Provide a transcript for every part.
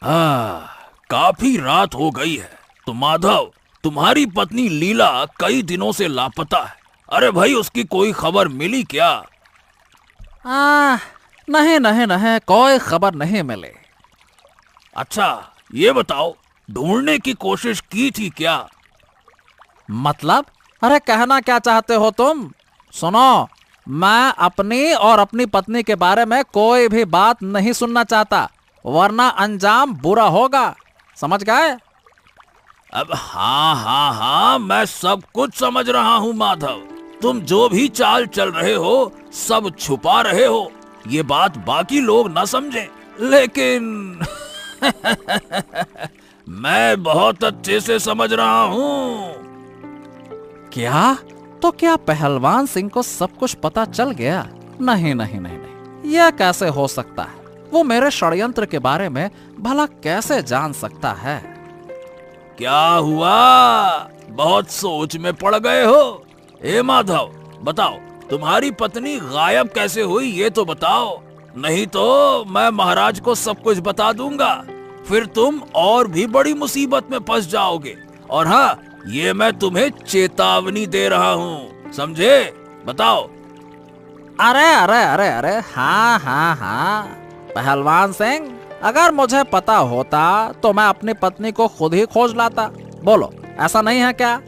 काफी रात हो गई है। तो माधव, तुम्हारी पत्नी लीला कई दिनों से लापता है। अरे भाई, उसकी कोई खबर मिली क्या? नहीं नहीं नहीं, कोई खबर नहीं मिली। अच्छा, ये बताओ, ढूंढने की कोशिश की थी क्या? मतलब? अरे कहना क्या चाहते हो तुम? सुनो, मैं अपनी और अपनी पत्नी के बारे में कोई भी बात नहीं सुनना चाहता, वरना अंजाम बुरा होगा। समझ गए? अब हाँ हाँ हाँ, मैं सब कुछ समझ रहा हूँ माधव। तुम जो भी चाल चल रहे हो, सब छुपा रहे हो। ये बात बाकी लोग न समझे, लेकिन मैं बहुत अच्छे से समझ रहा हूँ। क्या? तो क्या पहलवान सिंह को सब कुछ पता चल गया? नहीं नहीं नहीं नहीं, यह कैसे हो सकता है? वो मेरे षड्यंत्र के बारे में भला कैसे जान सकता है? क्या हुआ? बहुत सोच में पड़ गए हो? ए माधव, बताओ, तुम्हारी पत्नी गायब कैसे हुई, ये तो बताओ। नहीं तो मैं महाराज को सब कुछ बता दूंगा, फिर तुम और भी बड़ी मुसीबत में फंस जाओगे। और हाँ, ये मैं तुम्हें चेतावनी दे रहा हूँ, समझे? बताओ। अरे अरे अरे अरे, हाँ हाँ हाँ, पहलवान सिंह, अगर मुझे पता होता तो मैं अपनी पत्नी को खुद ही खोज लाता। बोलो, ऐसा नहीं है क्या?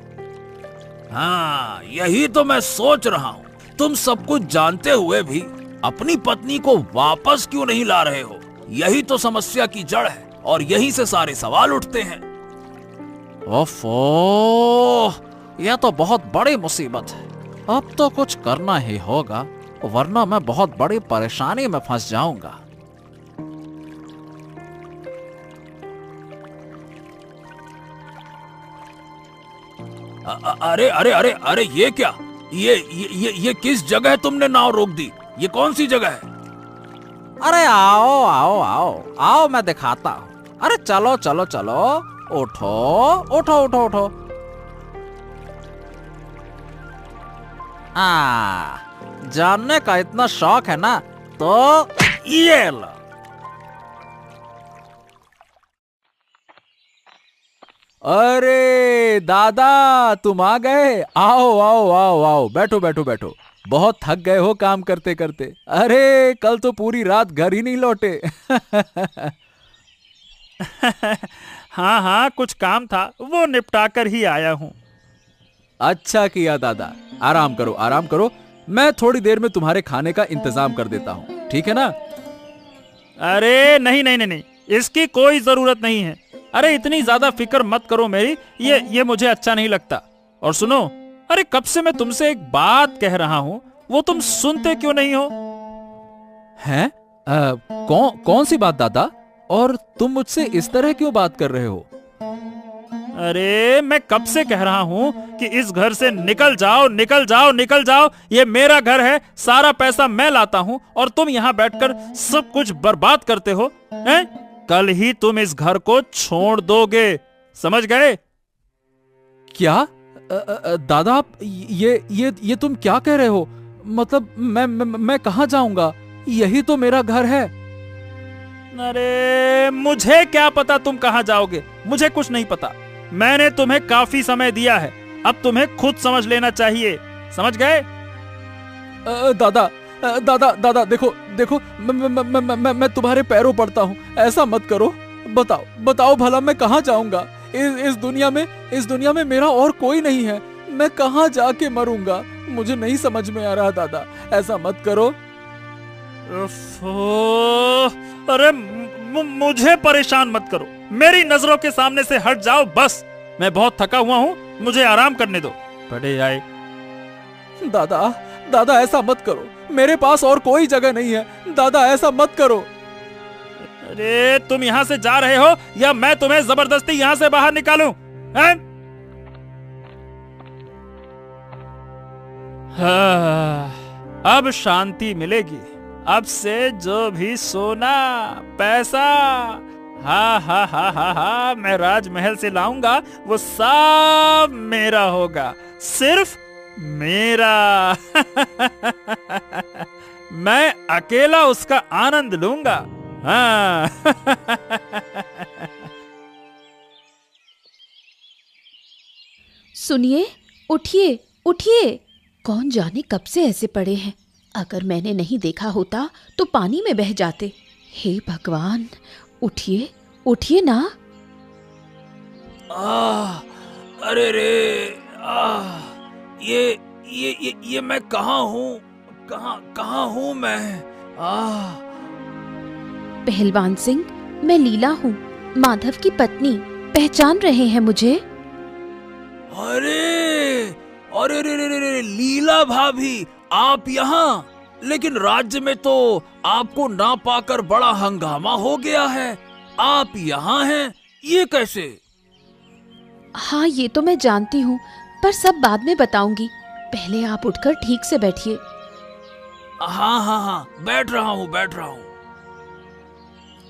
हाँ, यही तो मैं सोच रहा हूँ। तुम सब कुछ जानते हुए भी अपनी पत्नी को वापस क्यों नहीं ला रहे हो? यही तो समस्या की जड़ है, और यहीं से सारे सवाल उठते हैं। ओफो, यह तो बहुत बड़ी मुसीबत है। अब तो कुछ करना ही होगा, वरना मैं बहुत बड़ी परेशानी में फंस जाऊंगा। अरे अरे अरे अरे, ये क्या? ये किस जगह तुमने नाव रोक दी? ये कौन सी जगह है? अरे आओ आओ आओ आओ, मैं दिखाता हूँ। अरे चलो चलो चलो, उठो उठो उठो उठो। जानने का इतना शौक है ना, तो ये लो। अरे दादा, तुम आ गए। आओ आओ आओ आओ, बैठो बैठो बैठो। बहुत थक गए हो काम करते करते। अरे कल तो पूरी रात घर ही नहीं लौटे। हाँ हाँ, कुछ काम था, वो निपटा कर ही आया हूँ। अच्छा किया दादा, आराम करो आराम करो। मैं थोड़ी देर में तुम्हारे खाने का इंतजाम कर देता हूँ, ठीक है ना? अरे नहीं नहीं नहीं नहीं, इसकी कोई जरूरत नहीं है। अरे इतनी ज्यादा फिक्र मत करो मेरी, ये मुझे अच्छा नहीं लगता। और सुनो, अरे कब से मैं तुमसे एक बात कह रहा हूँ, वो तुम सुनते क्यों नहीं हो? हैं? कौन सी बात दादा? और तुम मुझसे इस तरह क्यों बात कर रहे हो? अरे मैं कब से कह रहा हूँ कि इस घर से निकल जाओ निकल जाओ निकल जाओ, ये मेरा घर है, सारा पैसा मैं लाता हूँ, और तुम यहाँ बैठकर सब कुछ बर्बाद करते हो। हैं? कल ही तुम इस घर को छोड़ दोगे, समझ गए? क्या? दादा, आप ये तुम क्या कह रहे हो? मतलब मैं कहाँ जाऊंगा? यही तो मेरा घर है। अरे मुझे क्या पता तुम कहाँ जाओगे, मुझे कुछ नहीं पता। मैंने तुम्हें काफी समय दिया है, अब तुम्हें खुद समझ लेना चाहिए, समझ गए? दादा दादा दादा, देखो देखो, मैं तुम्हारे पैरों पड़ता हूँ, ऐसा मत करो। बताओ बताओ भला, मैं कहाँ जाऊंगा? इस दुनिया में मेरा और कोई नहीं है। मैं कहाँ जाके मरूंगा? मुझे नहीं समझ में आ रहा दादा, ऐसा मत करो। अरे मुझे परेशान मत करो, मेरी नजरों के सामने से हट जाओ बस। मैं बहुत थका हुआ हूँ, मुझे आराम करने दो। बड़े आए। दादा दादा, ऐसा मत करो, मेरे पास और कोई जगह नहीं है। दादा ऐसा मत करो। अरे तुम यहाँ से जा रहे हो या मैं तुम्हें जबरदस्ती यहाँ से बाहर निकालूं? हैं? अब शांति मिलेगी। अब से जो भी सोना पैसा, हा हा हा हा हा, मैं राजमहल से लाऊंगा, वो सब मेरा होगा, सिर्फ मेरा। मैं अकेला उसका आनंद लूंगा। हाँ। सुनिए, उठिए उठिए। कौन जाने कब से ऐसे पड़े हैं। अगर मैंने नहीं देखा होता तो पानी में बह जाते। हे भगवान, उठिए उठिए ना। अरे रे, ये मैं कहाँ हूँ? कहाँ हूँ मैं? पहलवान सिंह, मैं लीला हूँ, माधव की पत्नी। पहचान रहे हैं मुझे? अरे अरे रे, लीला भाभी, आप यहाँ? लेकिन राज्य में तो आपको ना पाकर बड़ा हंगामा हो गया है। आप यहाँ हैं, ये कैसे? हाँ, ये तो मैं जानती हूँ, पर सब बाद में बताऊंगी। पहले आप उठकर ठीक से बैठिए। हाँ, बैठ रहा हूँ।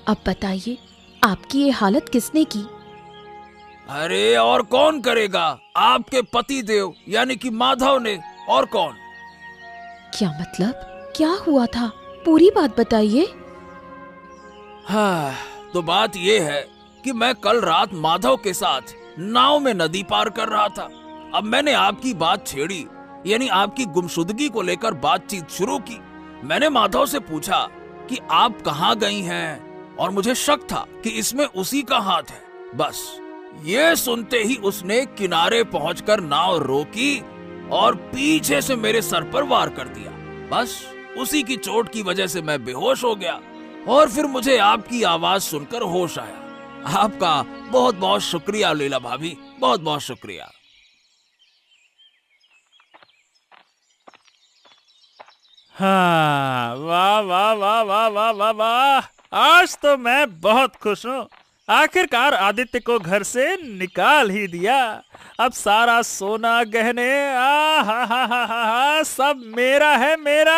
अब बताइए, आपकी ये हालत किसने की? अरे और कौन करेगा? आपके पति देव यानी कि माधव ने। और कौन? क्या मतलब? क्या हुआ था? पूरी बात बताइए। हाँ, तो बात ये है कि मैं कल रात माधव के साथ नाव में नदी पार कर रहा था। अब मैंने आपकी बात छेड़ी, यानी आपकी गुमशुदगी को लेकर बातचीत शुरू की। मैंने माधव से पूछा कि आप कहाँ गई हैं, और मुझे शक था कि इसमें उसी का हाथ है। बस ये सुनते ही उसने किनारे पहुंचकर नाव रोकी और पीछे से मेरे सर पर वार कर दिया। बस उसी की चोट की वजह से मैं बेहोश हो गया, और फिर मुझे आपकी आवाज सुनकर होश आया। आपका बहुत बहुत शुक्रिया लीला भाभी, बहुत बहुत शुक्रिया। हाँ, वाह वाह वाह वाह वाह वाह वाह, आज तो मैं बहुत खुश हूँ। आखिरकार आदित्य को घर से निकाल ही दिया। अब सारा सोना गहने हा सब मेरा है, मेरा।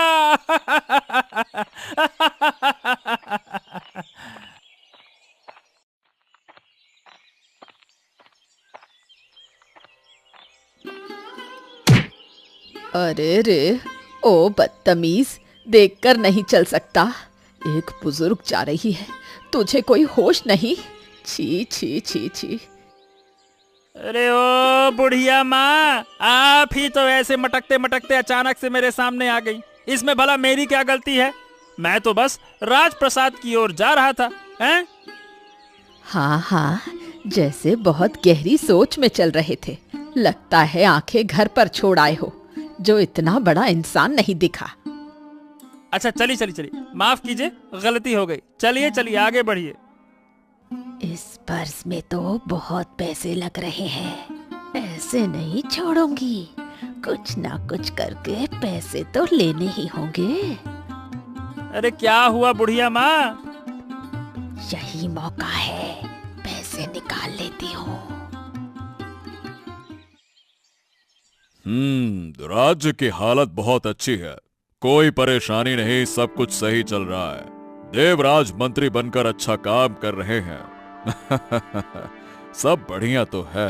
अरे रे, ओ बदतमीज, देखकर नहीं चल सकता। एक बुजुर्ग जा रही है, तुझे कोई होश नहीं? छी छी छी छी। अरे ओ बुढ़िया माँ, आप ही तो ऐसे मटकते मटकते अचानक से मेरे सामने आ गई। इसमें भला मेरी क्या गलती है? मैं तो बस राजप्रसाद की ओर जा रहा था। हैं? हाँ, जैसे बहुत गहरी सोच में चल रहे थे। लगता है आंखें घर पर छोड़ आए हो, जो इतना बड़ा इंसान नहीं दिखा। अच्छा, चलिए, माफ कीजिए, गलती हो गई। चलिए आगे बढ़िए। इस पर्स में तो बहुत पैसे लग रहे हैं, ऐसे नहीं छोड़ूंगी। कुछ ना कुछ करके पैसे तो लेने ही होंगे। अरे क्या हुआ बुढ़िया माँ? यही मौका है, पैसे निकाल लेती हूँ। राज्य की हालत बहुत अच्छी है, कोई परेशानी नहीं, सब कुछ सही चल रहा है। देवराज मंत्री बनकर अच्छा काम कर रहे हैं। सब बढ़िया तो है।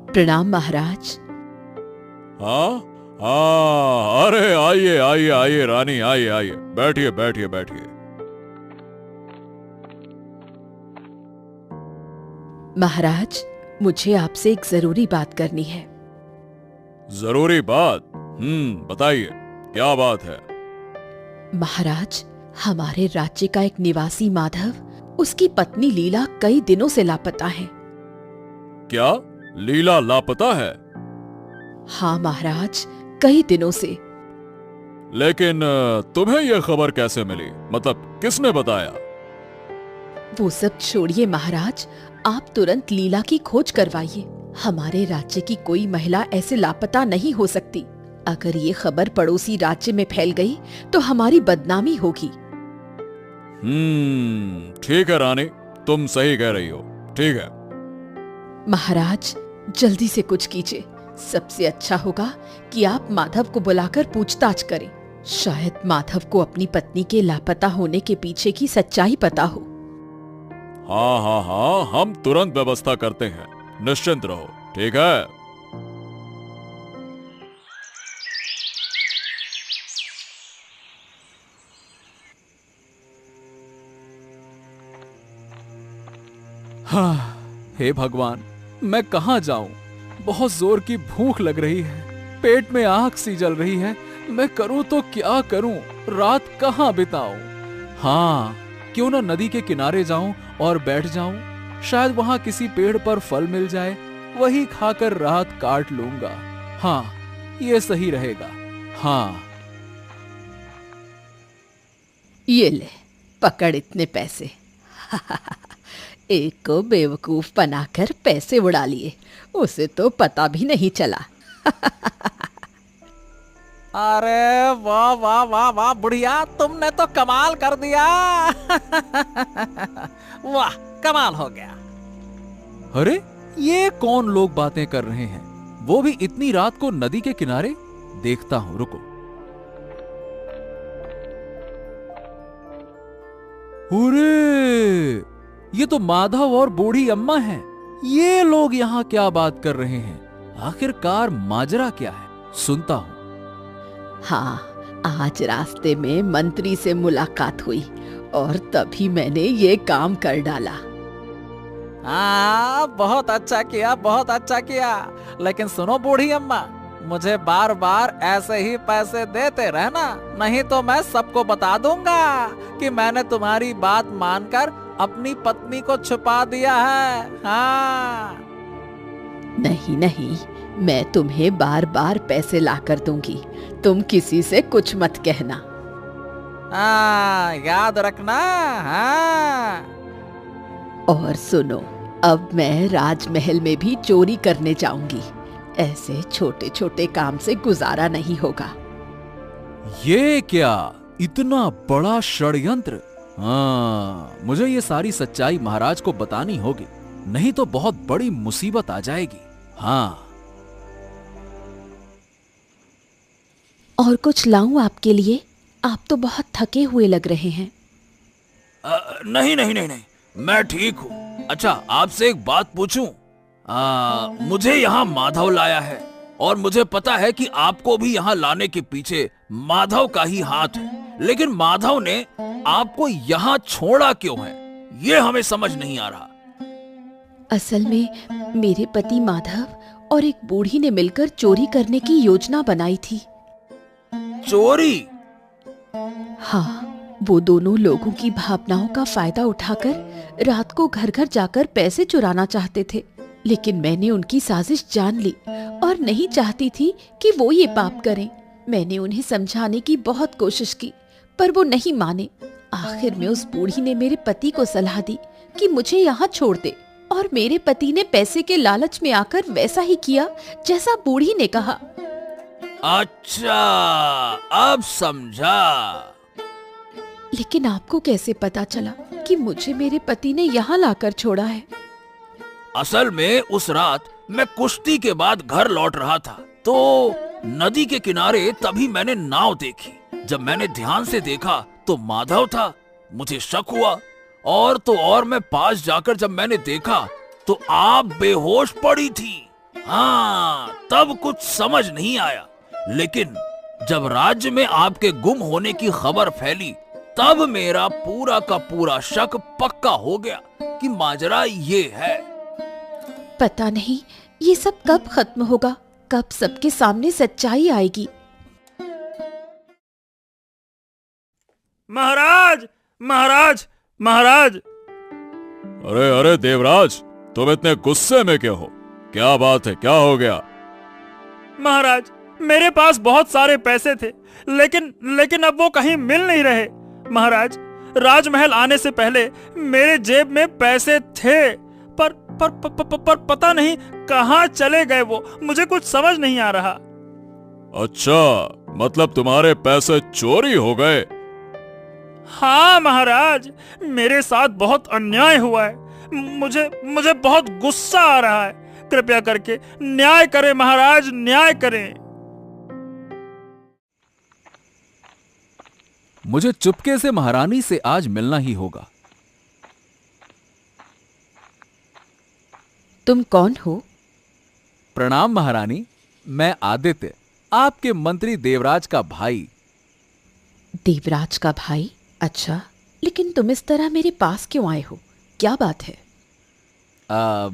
प्रणाम महाराज। हाँ, अरे आइए रानी, आइए, बैठिए। महाराज, मुझे आपसे एक जरूरी बात करनी है। जरूरी बात? बताइए, क्या बात है? महाराज, हमारे राज्य का एक निवासी माधव, उसकी पत्नी लीला कई दिनों से लापता है। क्या लीला लापता है? हाँ महाराज, कई दिनों से। लेकिन तुम्हें यह खबर कैसे मिली? मतलब किसने बताया? वो सब छोड़िए महाराज, आप तुरंत लीला की खोज करवाइए। हमारे राज्य की कोई महिला ऐसे लापता नहीं हो सकती। अगर ये खबर पड़ोसी राज्य में फैल गई तो हमारी बदनामी होगी। ठीक है रानी, तुम सही कह रही हो। ठीक है महाराज, जल्दी से कुछ कीजिए। सबसे अच्छा होगा कि आप माधव को बुलाकर पूछताछ करें। शायद माधव को अपनी पत्नी के लापता होने के पीछे की सच्चाई पता हो। हाँ, हम तुरंत व्यवस्था करते हैं, निश्चिंत रहो। ठीक है? हे भगवान, मैं कहाँ जाऊं? बहुत जोर की भूख लग रही है, पेट में आग सी जल रही है। मैं करूं तो क्या करूं? रात कहाँ बिताऊं? हाँ, क्यों ना नदी के किनारे जाऊं और बैठ जाऊं। शायद वहां किसी पेड़ पर फल मिल जाए, वही खाकर रात काट लूंगा। हाँ, ये सही रहेगा। हाँ। ये ले, पकड़ इतने पैसे। एक को बेवकूफ बनाकर पैसे उड़ा लिए, उसे तो पता भी नहीं चला। अरे वाह वाह वाह वाह बुढ़िया, तुमने तो कमाल कर दिया। वाह, कमाल हो गया। अरे, ये कौन लोग बातें कर रहे हैं? वो भी इतनी रात को नदी के किनारे? देखता हूं, रुको। अरे, ये तो माधव और बूढ़ी अम्मा हैं। ये लोग यहाँ क्या बात कर रहे हैं? आखिरकार माजरा क्या है? सुनता हूं। हाँ, आज रास्ते में मंत्री से मुलाकात हुई और तभी मैंने ये काम कर डाला। हाँ, बहुत अच्छा किया, बहुत अच्छा किया। लेकिन सुनो बूढ़ी अम्मा, मुझे बार बार ऐसे ही पैसे देते रहना, नहीं तो मैं सबको बता दूंगा कि मैंने तुम्हारी बात मानकर अपनी पत्नी को छुपा दिया है। हाँ। नहीं नहीं, मैं तुम्हें बार बार पैसे लाकर दूंगी, तुम किसी से कुछ मत कहना। हाँ, याद रखना। हाँ। और सुनो, अब मैं राजमहल में भी चोरी करने जाऊंगी। ऐसे छोटे छोटे काम से गुजारा नहीं होगा। ये क्या, इतना बड़ा षड्यंत्र? हाँ, मुझे ये सारी सच्चाई महाराज को बतानी होगी, नहीं तो बहुत बड़ी मुसीबत आ जाएगी। हाँ। और कुछ लाऊं आपके लिए? आप तो बहुत थके हुए लग रहे हैं। नहीं नहीं नहीं नहीं, मैं ठीक हूँ। अच्छा, आपसे एक बात पूछूं? मुझे यहाँ माधव लाया है और मुझे पता है कि आपको भी यहाँ लाने के पीछे माधव का ही हाथ है, लेकिन माधव ने आपको यहाँ छोड़ा क्यों है, ये हमें समझ नहीं आ रहा। असल में मेरे पति माधव और एक बूढ़ी ने मिलकर चोरी करने की योजना बनाई थी। चोरी? हाँ, वो दोनों लोगों की भावनाओं का फायदा उठाकर रात को घर घर जाकर पैसे चुराना चाहते थे, लेकिन मैंने उनकी साजिश जान ली और नहीं चाहती थी कि वो ये पाप करें। मैंने उन्हें समझाने की बहुत कोशिश की, पर वो नहीं माने। आखिर में उस बूढ़ी ने मेरे पति को सलाह दी कि मुझे यहाँ छोड़ दे, और मेरे पति ने पैसे के लालच में आकर वैसा ही किया जैसा बूढ़ी ने कहा। अच्छा, अब समझा। लेकिन आपको कैसे पता चला कि मुझे मेरे पति ने यहाँ लाकर छोड़ा है? असल में उस रात मैं कुश्ती के बाद घर लौट रहा था, तो नदी के किनारे तभी मैंने नाव देखी। जब मैंने ध्यान से देखा तो माधव था। मुझे शक हुआ और तो और मैं पास जाकर जब मैंने देखा तो आप बेहोश पड़ी थी। हाँ, तब कुछ समझ नहीं आया, लेकिन जब राज्य में आपके गुम होने की खबर फैली तब मेरा पूरा का पूरा शक पक्का हो गया कि माजरा ये है। पता नहीं ये सब कब खत्म होगा, कब सबके सामने सच्चाई आएगी। महाराज, महाराज, महाराज। अरे अरे देवराज, तुम इतने गुस्से में क्यों हो? क्या बात है, क्या हो गया? महाराज, मेरे पास बहुत सारे पैसे थे, लेकिन अब वो कहीं मिल नहीं रहे। महाराज, राजमहल आने से पहले मेरे जेब में पैसे थे, पर पता नहीं कहाँ चले गए वो, मुझे कुछ समझ नहीं आ रहा। अच्छा, मतलब तुम्हारे पैसे चोरी हो गए? हाँ महाराज, मेरे साथ बहुत अन्याय हुआ है। मुझे बहुत गुस्सा आ रहा है। कृपया करके न्याय करें महाराज, न्याय करें। मुझे चुपके से महारानी से आज मिलना ही होगा। तुम कौन हो? प्रणाम महारानी, मैं आदित्य, आपके मंत्री देवराज का भाई। देवराज का भाई? अच्छा, लेकिन तुम इस तरह मेरे पास क्यों आए हो? क्या बात है?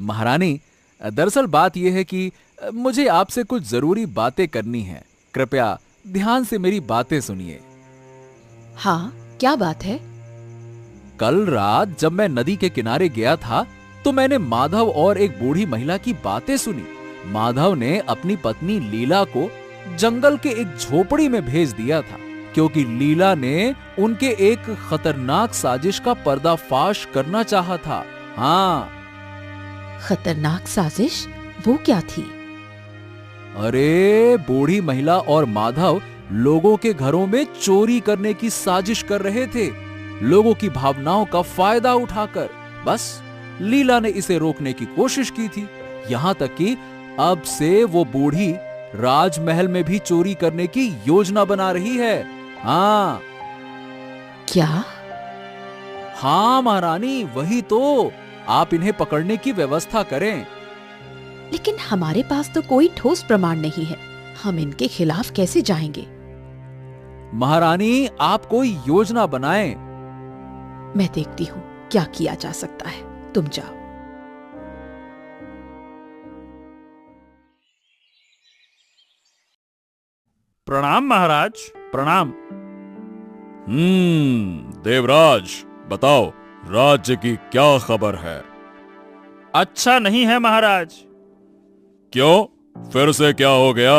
महारानी, दरअसल बात यह है कि मुझे आपसे कुछ जरूरी बातें करनी है। कृपया ध्यान से मेरी बातें सुनिए। हाँ, क्या बात है? कल रात जब मैं नदी के किनारे गया था तो मैंने माधव और एक बूढ़ी महिला की बातें सुनी। माधव ने अपनी पत्नी लीला को जंगल के एक झोपड़ी में भेज दिया था क्योंकि लीला ने उनके एक खतरनाक साजिश का पर्दाफाश करना चाहा था। हाँ। खतरनाक साजिश? वो क्या थी? अरे, बूढ़ी महिला और माधव लोगों के घरों में चोरी करने की साजिश कर रहे थे, लोगों की भावनाओं का फायदा उठाकर। बस लीला ने इसे रोकने की कोशिश की थी, यहां तक कि अब से वो बूढ़ी राजमहल में भी चोरी करने की योजना बना रही है। हाँ। क्या? हाँ महारानी, वही तो। आप इन्हें पकड़ने की व्यवस्था करें। लेकिन हमारे पास तो कोई ठोस प्रमाण नहीं है, हम इनके खिलाफ कैसे जाएंगे? महारानी, आप कोई योजना बनाएं। मैं देखती हूँ क्या किया जा सकता है, तुम जाओ। प्रणाम महाराज, प्रणाम। देवराज, बताओ राज्य की क्या खबर है? अच्छा नहीं है महाराज। क्यों? फिर से क्या हो गया?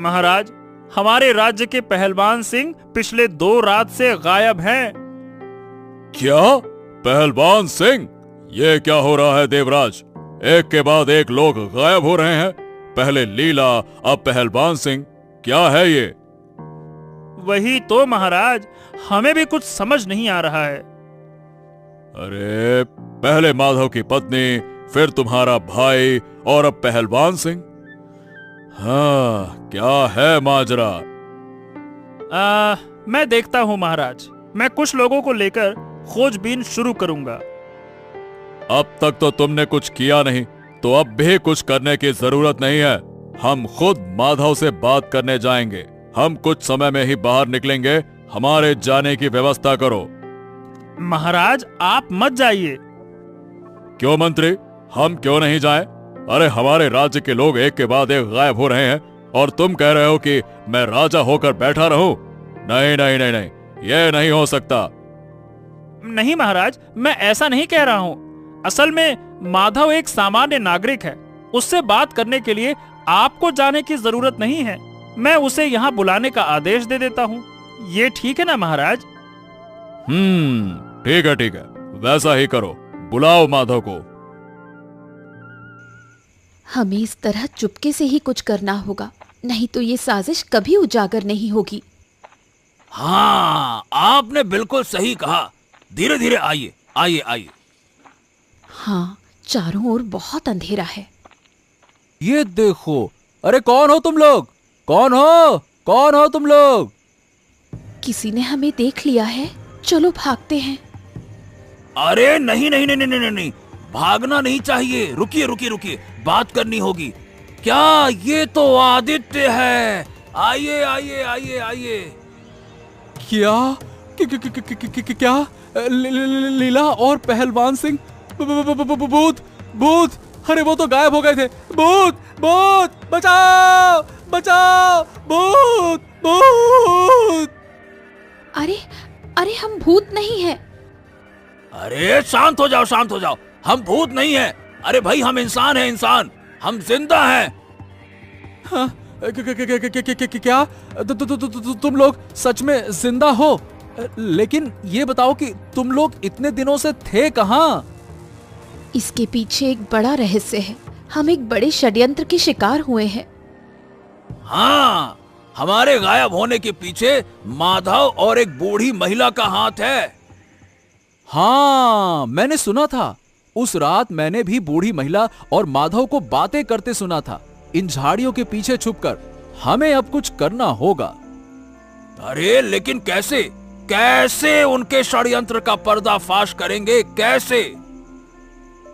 महाराज, हमारे राज्य के पहलवान सिंह पिछले 2 रात से गायब हैं। क्या? पहलवान सिंह? ये क्या हो रहा है देवराज? एक के बाद एक लोग गायब हो रहे हैं। पहले लीला, अब पहलवान सिंह। क्या है ये? वही तो महाराज, हमें भी कुछ समझ नहीं आ रहा है। अरे, पहले माधव की पत्नी, फिर तुम्हारा भाई और अब पहलवान सिंह। हाँ, क्या है माजरा? मैं देखता हूँ महाराज। मैं कुछ लोगों को लेकर खोजबीन शुरू करूंगा। अब तक तो तुमने कुछ किया नहीं, तो अब भी कुछ करने की जरूरत नहीं है। हम खुद माधव से बात करने जाएंगे। हम कुछ समय में ही बाहर निकलेंगे। हमारे जाने की व्यवस्था करो। महाराज, आप मत जाइए। क्यों मंत्री, हम क्यों नहीं जाएं? अरे, हमारे राज्य के लोग एक के बाद एक गायब हो रहे हैं और तुम कह रहे हो कि मैं राजा होकर बैठा रहूं? नहीं नहीं नहीं नहीं, यह नहीं हो सकता। नहीं महाराज, मैं ऐसा नहीं कह रहा हूँ। असल में माधव एक सामान्य नागरिक है। उससे बात करने के लिए आपको जाने की जरूरत नहीं है। मैं उसे यहाँ बुलाने का आदेश दे देता हूँ। ये ठीक है ना महाराज? ठीक है ठीक है, वैसा ही करो। बुलाओ माधव को। हमें इस तरह चुपके से ही कुछ करना होगा, नहीं तो ये साजिश कभी उजागर नहीं होगी। हाँ, आपने बिल्कुल सही कहा। धीरे धीरे आइए, आइए आइए। हाँ, चारों ओर बहुत अंधेरा है। ये देखो। अरे, कौन हो तुम लोग? कौन हो? कौन हो तुम लोग? किसी ने हमें देख लिया है, चलो भागते हैं। अरे नहीं नहीं नहीं नहीं नहीं नहीं, भागना नहीं चाहिए। रुकिए रुकिए रुकिए, बात करनी होगी। क्या? ये तो आदित्य है। आइए आइए आइए आइए। क्या? क्या? लीला और पहलवान सिंह? भूत! भूत! अरे, वो तो गायब हो गए थे। भूत! भूत! बचाओ! बचाओ! भूत! भूत! अरे अरे, हम भूत नहीं हैं। अरे शांत हो जाओ, शांत हो जाओ। हम भूत नहीं हैं। अरे भाई, हम इंसान हैं, इंसान। हम जिंदा हैं। हाँ, क्या? तुम लोग सच में जिंदा हो? लेकिन ये बताओ कि तुम लोग इतने दिनों से थे कहाँ? इसके पीछे एक बड़ा रहस्य है। हम एक बड़े षड्यंत्र के शिकार हुए हैं। हाँ, हमारे गायब होने के पीछे माधव और एक बूढ़ी महिला का हाथ है। हाँ, मैंने सुना था। उस रात मैंने भी बूढ़ी महिला और माधव को बातें करते सुना था, इन झाड़ियों के पीछे छुपकर। हमें अब कुछ करना होगा। अरे लेकिन कैसे? कैसे उनके षड्यंत्र का पर्दाफाश करेंगे? कैसे?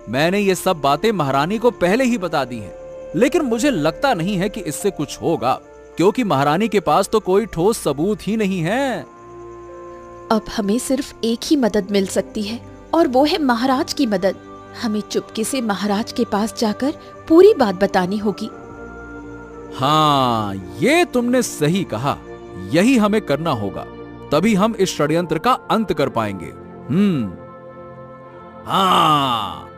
मैंने ये सब बातें महारानी को पहले ही बता दी हैं, लेकिन मुझे लगता नहीं है कि इससे कुछ होगा, क्योंकि महारानी के पास तो कोई ठोस सबूत ही नहीं है। अब हमें सिर्फ एक ही मदद मिल सकती है, और वो है महाराज की मदद। हमें चुपके से महाराज के पास जाकर पूरी बात बतानी होगी। हाँ, ये तुमने सही कहा। यही हमें करना होगा, तभी हम इस षड्यंत्र का अंत कर पाएंगे। हाँ,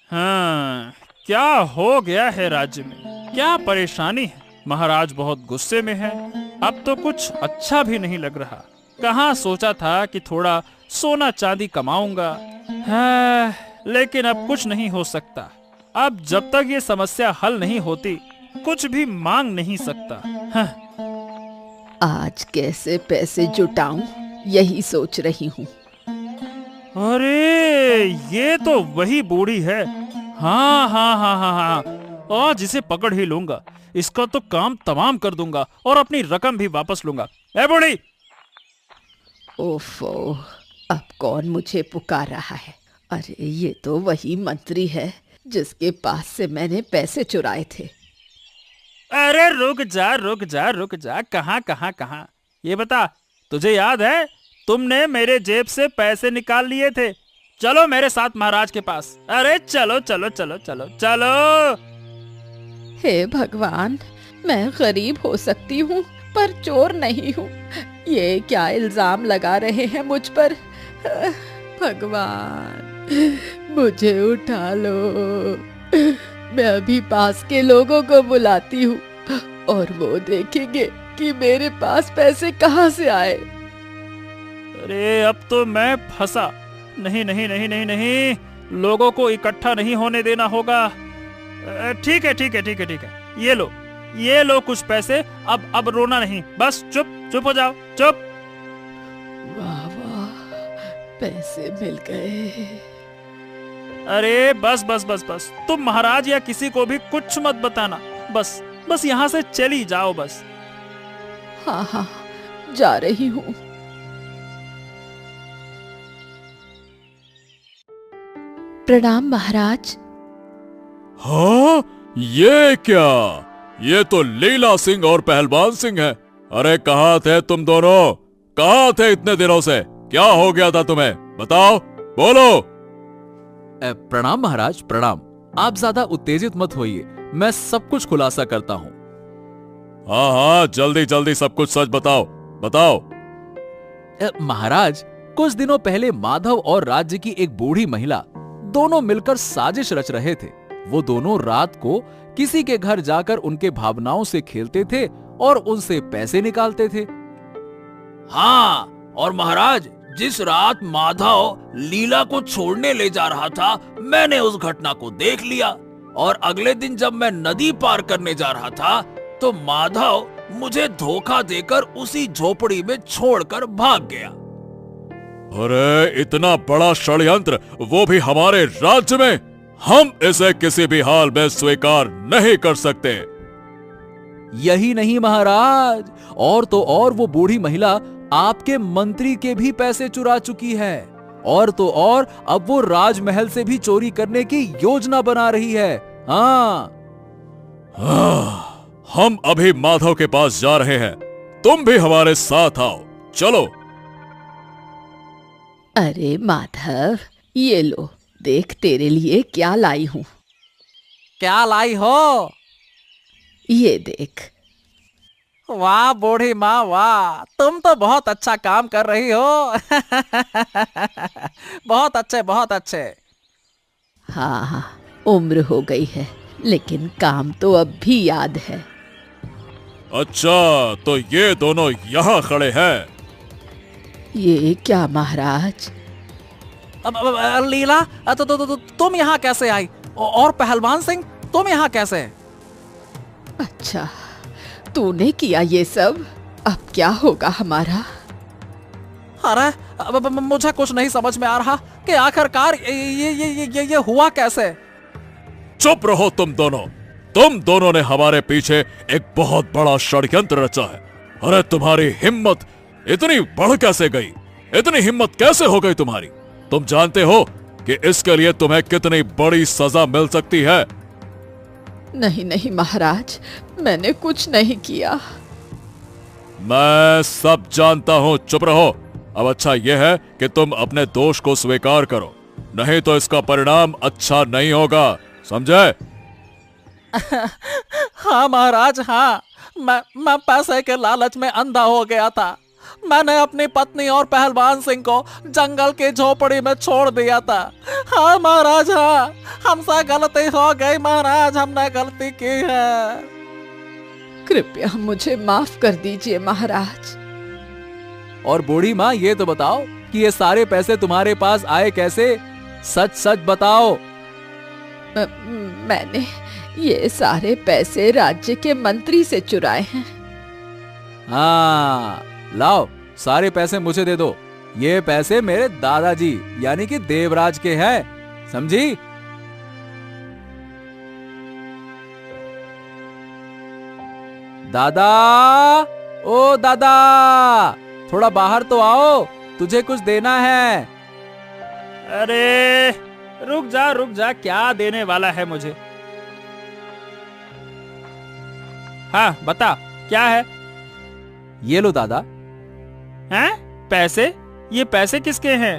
हाँ, क्या हो गया है राज्य में? क्या परेशानी है? महाराज बहुत गुस्से में है। अब तो कुछ अच्छा भी नहीं लग रहा। कहाँ सोचा था कि थोड़ा सोना चांदी कमाऊंगा। हाँ, लेकिन अब कुछ नहीं हो सकता। अब जब तक ये समस्या हल नहीं होती, कुछ भी मांग नहीं सकता। हाँ। आज कैसे पैसे जुटाऊं, यही सोच रही हूँ। अरे, ये तो वही बूढ़ी है। हाँ हाँ हाँ हाँ हाँ, आज इसे पकड़ ही लूंगा। इसका तो काम तमाम कर दूंगा और अपनी रकम भी वापस लूंगा। ए बूढ़ी! ओफो, अब कौन मुझे पुकार रहा है? अरे, ये तो वही मंत्री है जिसके पास से मैंने पैसे चुराए थे। अरे रुक जा रुक जा रुक जा, कहाँ कहाँ कहाँ? ये बता, तुझे याद है तुमने मेरे जेब से पैसे निकाल लिए थे? चलो मेरे साथ महाराज के पास। अरे चलो चलो चलो चलो चलो। हे भगवान, मैं गरीब हो सकती हूँ पर चोर नहीं हूँ। ये क्या इल्जाम लगा रहे हैं मुझ पर? भगवान, मुझे उठा लो। मैं अभी पास के लोगों को बुलाती हूँ और वो देखेंगे कि मेरे पास पैसे कहाँ से आए। अरे अब तो मैं फंसा। नहीं नहीं नहीं नहीं नहीं, लोगों को इकट्ठा नहीं होने देना होगा। ठीक है ठीक है ठीक है ठीक है, ये लो कुछ पैसे। अब रोना नहीं, बस चुप हो जाओ, चुप। वाह वाह, पैसे मिल गए। अरे बस बस बस बस, तुम महाराज या किसी को भी कुछ मत बताना। बस यहाँ से चली जाओ बस। हाँ हाँ, जा रही हूँ। प्रणाम महाराज। हाँ, ये क्या? ये तो लीला सिंह और पहलवान सिंह है। अरे कहाँ थे तुम दोनों? कहाँ थे इतने दिनों से? क्या हो गया था तुम्हें? बताओ, बोलो। प्रणाम महाराज, प्रणाम। आप ज्यादा उत्तेजित मत होइए, मैं सब कुछ खुलासा करता हूँ। हाँ हाँ, जल्दी जल्दी सब कुछ सच बताओ। महाराज, कुछ दिनों पहले माधव और राज्य की एक बूढ़ी महिला दोनों मिलकर साजिश रच रहे थे। वो दोनों रात को किसी के घर जाकर उनके भावनाओं से खेलते थे और उनसे पैसे निकालते थे। हाँ, और महाराज, जिस रात माधव लीला को छोड़ने ले जा रहा था, मैंने उस घटना को देख लिया। और अगले दिन जब मैं नदी पार करने जा रहा था, तो माधव मुझे धोखा देकर उसी झोपड़ी में छोड़कर भाग गया। अरे इतना बड़ा षड्यंत्र, वो भी हमारे राज्य में! हम इसे किसी भी हाल में स्वीकार नहीं कर सकते। यही नहीं महाराज, और तो और वो बूढ़ी महिला आपके मंत्री के भी पैसे चुरा चुकी है। और तो और अब वो राजमहल से भी चोरी करने की योजना बना रही है। हाँ, हम अभी माधव के पास जा रहे हैं, तुम भी हमारे साथ आओ, चलो। अरे माधव, ये लो, देख तेरे लिए क्या लाई हूँ। क्या लाई हो? ये देख। वाह बूढ़ी माँ, वाह, तुम तो बहुत अच्छा काम कर रही हो। बहुत अच्छे, बहुत अच्छे। हाँ हाँ, उम्र हो गई है, लेकिन काम तो अब भी याद है। अच्छा, तो ये दोनों यहाँ खड़े हैं। ये क्या महाराज? अब लीला, तुम यहाँ कैसे आई? और पहलवान सिंह, तुम यहाँ कैसे? अच्छा, तूने किया ये सब? अब क्या होगा हमारा? अरे अब मुझे कुछ नहीं समझ में आ रहा कि आखिरकार ये हुआ कैसे? चुप रहो तुम दोनों ने हमारे पीछे एक बहुत बड़ा षड्यंत्र रचा है। अरे तुम्हारी हिम्मत इतनी बढ़ कैसे गई? इतनी हिम्मत कैसे हो गई तुम्हारी? तुम जानते हो कि इसके लिए तुम्हें कितनी बड़ी सजा मिल सकती है? नहीं नहीं महाराज, मैंने कुछ नहीं किया। मैं सब जानता हूँ, चुप रहो। अब अच्छा यह है कि तुम अपने दोष को स्वीकार करो, नहीं तो इसका परिणाम अच्छा नहीं होगा, समझे? हाँ महाराज, हाँ। मैं पैसे के लालच में अंधा हो गया था। मैंने अपनी पत्नी और पहलवान सिंह को जंगल की झोपड़ी में छोड़ दिया था। हाँ महाराज, हाँ, हमसे गलती हो गई महाराज, हमने गलती की है। कृपया मुझे माफ कर दीजिए महाराज। और बूढ़ी माँ, ये तो बताओ कि ये सारे पैसे तुम्हारे पास आए कैसे? सच सच बताओ। मैंने ये सारे पैसे राज्य के मंत्री से चुराए हैं। हाँ, लाओ सारे पैसे मुझे दे दो। ये पैसे मेरे दादाजी यानी कि देवराज के हैं, समझी? दादा, ओ दादा, थोड़ा बाहर तो आओ, तुझे कुछ देना है। अरे रुक जा, क्या देने वाला है मुझे? हाँ बता, क्या है? ये लो दादा। हैं? पैसे? ये पैसे किसके हैं?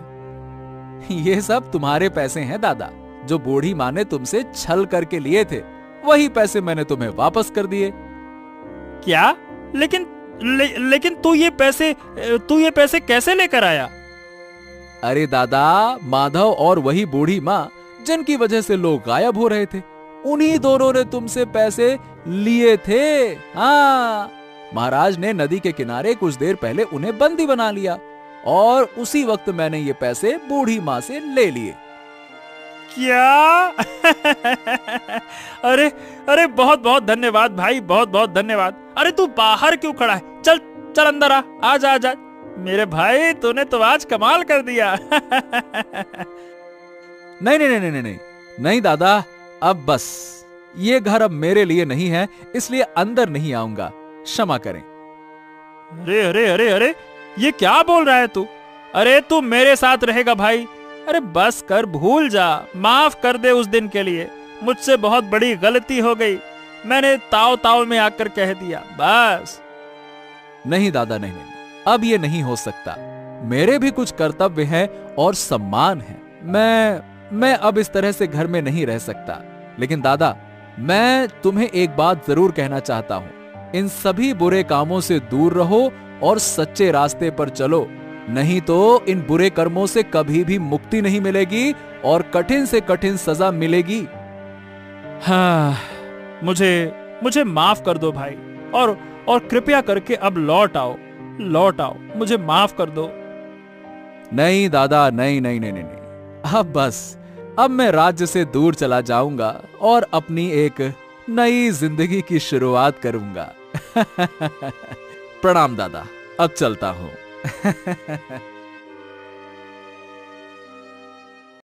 ये सब तुम्हारे पैसे हैं दादा, जो बूढ़ी माँ ने तुमसे छल करके लिए थे। वही पैसे मैंने तुम्हें वापस कर दिए। क्या? लेकिन तू ये पैसे कैसे लेकर आया? अरे दादा, माधव और वही बूढ़ी माँ जिनकी वजह से लोग गायब हो रहे थे, उन्हीं दोनों ने तुमसे पैसे लिए थे। हाँ, महाराज ने नदी के किनारे कुछ देर पहले उन्हें बंदी बना लिया और उसी वक्त मैंने ये पैसे बूढ़ी माँ से ले लिए। क्या? अरे बहुत बहुत धन्यवाद भाई, बहुत बहुत धन्यवाद। अरे तू बाहर क्यों खड़ा है? चल अंदर आ जा। मेरे भाई, तूने तो आज कमाल कर दिया। नहीं दादा, अब बस, ये घर अब मेरे लिए नहीं है, इसलिए अंदर नहीं आऊंगा, क्षमा करें। अरे ये क्या बोल रहा है तू? अरे तू मेरे साथ रहेगा भाई। अरे बस कर, भूल जा, माफ कर दे उस दिन के लिए। मुझसे बहुत बड़ी गलती हो गई, मैंने ताव में आकर कह दिया, बस। नहीं दादा, नहीं, अब ये नहीं हो सकता। मेरे भी कुछ कर्तव्य हैं और सम्मान है। मैं अब इस तरह से घर में नहीं रह सकता। लेकिन दादा, मैं तुम्हें एक बात जरूर कहना चाहता हूं। इन सभी बुरे कामों से दूर रहो और सच्चे रास्ते पर चलो, नहीं तो इन बुरे कर्मों से कभी भी मुक्ति नहीं मिलेगी और कठिन से कठिन सजा मिलेगी। हाँ, मुझे माफ कर दो भाई, और कृपया करके अब लौट आओ, मुझे माफ कर दो। नहीं दादा, नहीं, अब बस, अब मैं राज्य से दूर चला जाऊंगा और अपनी एक नई जिंदगी की शुरुआत करूंगा। प्रणाम दादा, अब चलता हूं।